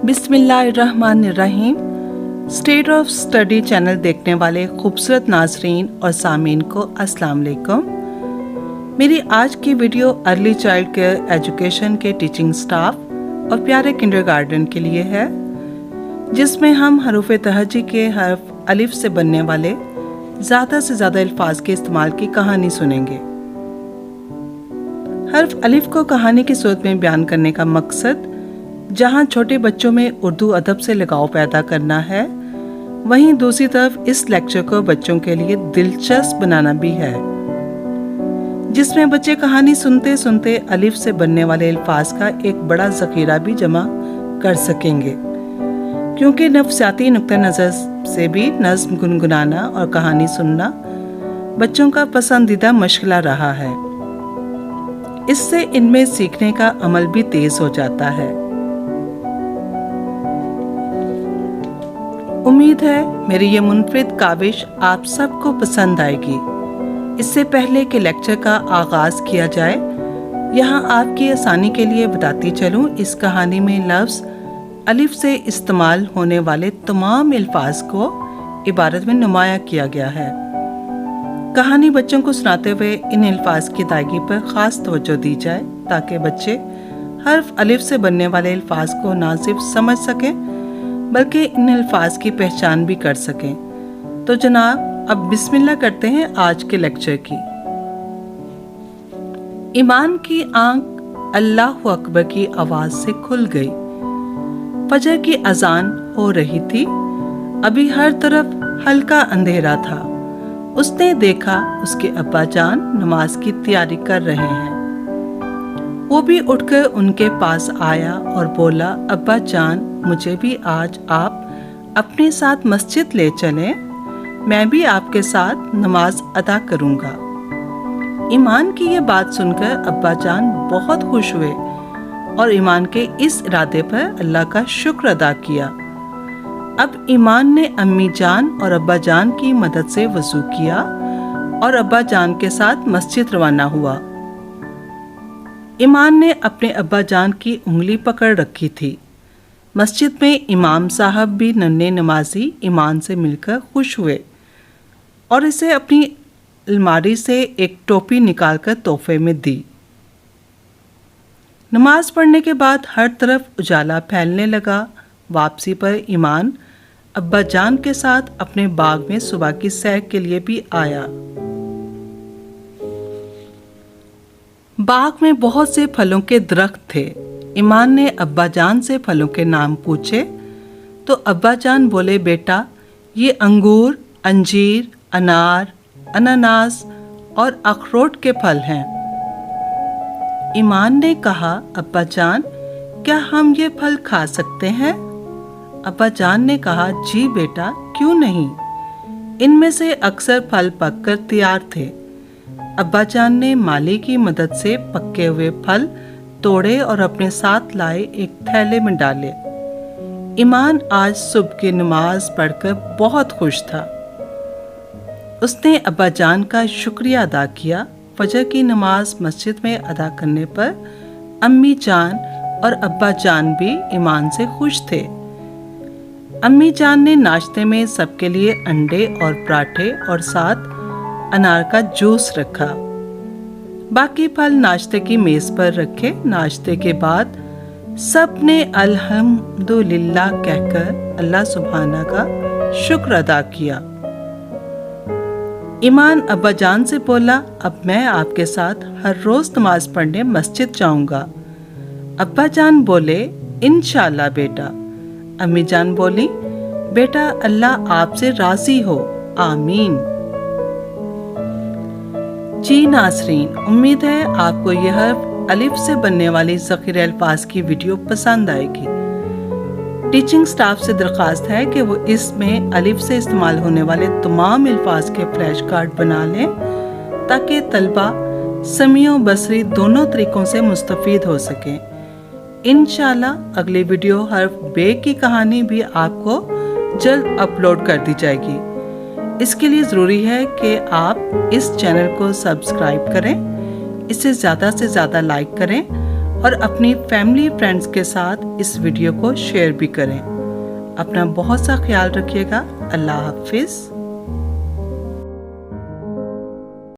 बिस्मिल्लाहिर्रहमानिर्रहीम। State of study channel देखने वाले खूबसूरत नाजरीन और सामीन को अस्सलाम वालेकुम। मेरी आज की video early child care education के टीचिंग स्टाफ और प्यारे किंडरगार्टन के लिए है, जिसमें हम हरूफ तहजी के हर्फ अलिफ से बनने वाले ज़्यादा से ज़्यादा अल्फाज के इस्तेमाल की कहानी सुनेंगे। हर्फ अलिफ को कहानी की सूरत में बयान करने का मकसद जहाँ छोटे बच्चों में उर्दू अदब से लगाव पैदा करना है, वहीं दूसरी तरफ इस लेक्चर को बच्चों के लिए दिलचस्प बनाना भी है, जिसमें बच्चे कहानी सुनते सुनते अलिफ से बनने वाले अल्फाज का एक बड़ा ज़ख़ीरा भी जमा कर सकेंगे, क्योंकि नफ्सियाती नुक्ता नज़र से भी नज़्म गुनगुनाना और कहानी सुनना बच्चों का पसंदीदा मशगला रहा है। इससे इनमें सीखने का अमल भी तेज़ हो जाता है। उम्मीद है मेरी ये मुनफरिद काविश आप सबको पसंद आएगी। इससे पहले कि लेक्चर का आगाज़ किया जाए, यहाँ आपकी आसानी के लिए बताती चलूँ, इस कहानी में लफ्ज़ अलिफ से इस्तेमाल होने वाले तमाम अल्फाज को इबारत में नुमाया किया गया है। कहानी बच्चों को सुनाते हुए इन अल्फाज की अदायगी पर ख़ास तवज्जो दी जाए, ताकि बच्चे हर्फ अलिफ से बनने वाले अल्फाज को ना सिर्फ समझ सकें बल्कि इन अल्फाज की पहचान भी कर सकें। तो जनाब, अब बिस्मिल्लाह करते हैं आज के लेक्चर की। ईमान की आंख अल्लाहु अकबर की आवाज से खुल गई। फजर की अजान हो रही थी। अभी हर तरफ हल्का अंधेरा था। उसने देखा उसके अब्बा जान नमाज की तैयारी कर रहे हैं। वो भी उठकर उनके पास आया और बोला, अब्बा जान, मुझे भी आज आप अपने साथ मस्जिद ले चलें, मैं भी आपके साथ नमाज अदा करूंगा। ईमान की ये बात सुनकर अब्बा जान बहुत खुश हुए और ईमान के इस इरादे पर अल्लाह का शुक्र अदा किया। अब ईमान ने अम्मी जान और अब्बा जान की मदद से वज़ू किया और अब्बा जान के साथ मस्जिद रवाना हुआ। ईमान ने अपने अब्बा जान की उंगली पकड़ रखी थी। मस्जिद में इमाम साहब भी नन्हे नमाजी ईमान से मिलकर खुश हुए और इसे अपनी अलमारी से एक टोपी निकालकर तोहफे में दी। नमाज पढ़ने के बाद हर तरफ उजाला फैलने लगा। वापसी पर ईमान अब्बा जान के साथ अपने बाग में सुबह की सैर के लिए भी आया। बाग में बहुत से फलों के दरख्त थे। ईमान ने अब्बा जान से फलों के नाम पूछे तो अब्बा जान बोले, बेटा, ये अंगूर, अंजीर, अनार, अनानास और अखरोट के फल हैं। ईमान ने कहा, अब्बा जान, क्या हम ये फल खा सकते हैं? अब्बा जान ने कहा, जी बेटा, क्यों नहीं। इनमें से अक्सर फल पककर तैयार थे। अब्बा जान ने माली की मदद से पके हुए फल तोड़े और अपने साथ लाए एक थैले में डाले। ईमान आज सुबह की नमाज पढ़कर बहुत खुश था। उसने अब्बा जान का शुक्रिया अदा किया। फजर की नमाज मस्जिद में अदा करने पर अम्मी जान और अब्बा जान भी ईमान से खुश थे। अम्मी जान ने नाश्ते में सबके लिए अंडे और पराठे और साथ अनार का जूस रखा। बाकी फल नाश्ते की मेज पर रखे। नाश्ते के बाद सब ने अल्हम्दुलिल्लाह कहकर अल्लाह सुब्हाना का शुक्र अदा किया। ईमान अब्बा जान से बोला, अब मैं आपके साथ हर रोज नमाज पढ़ने मस्जिद जाऊंगा। अब्बा जान बोले, इंशाल्लाह बेटा। अम्मी जान बोली, बेटा, अल्लाह आपसे राजी हो, आमीन। जी नाज़रीन, उम्मीद है आपको यह अलिफ से बनने वाली ज़ख़ीरे अल्फाज की वीडियो पसंद आएगी। टीचिंग स्टाफ से दरख्वास्त है कि वो इसमें अलिफ से इस्तेमाल होने वाले तमाम अल्फाज के फ्लैश कार्ड बना लें, ताकि तलबा समी और बसरी दोनों तरीक़ों से मुस्तफ़ीद हो सकें। इंशाल्लाह अगली वीडियो हर्फ बे की कहानी भी आपको जल्द अपलोड कर दी जाएगी। इसके लिए ज़रूरी है कि आप इस चैनल को सब्सक्राइब करें, इसे ज़्यादा से ज़्यादा लाइक करें اور اپنی فیملی فرینڈس کے ساتھ اس ویڈیو کو شیئر بھی کریں۔ اپنا بہت سا خیال رکھیے گا۔ اللہ حافظ۔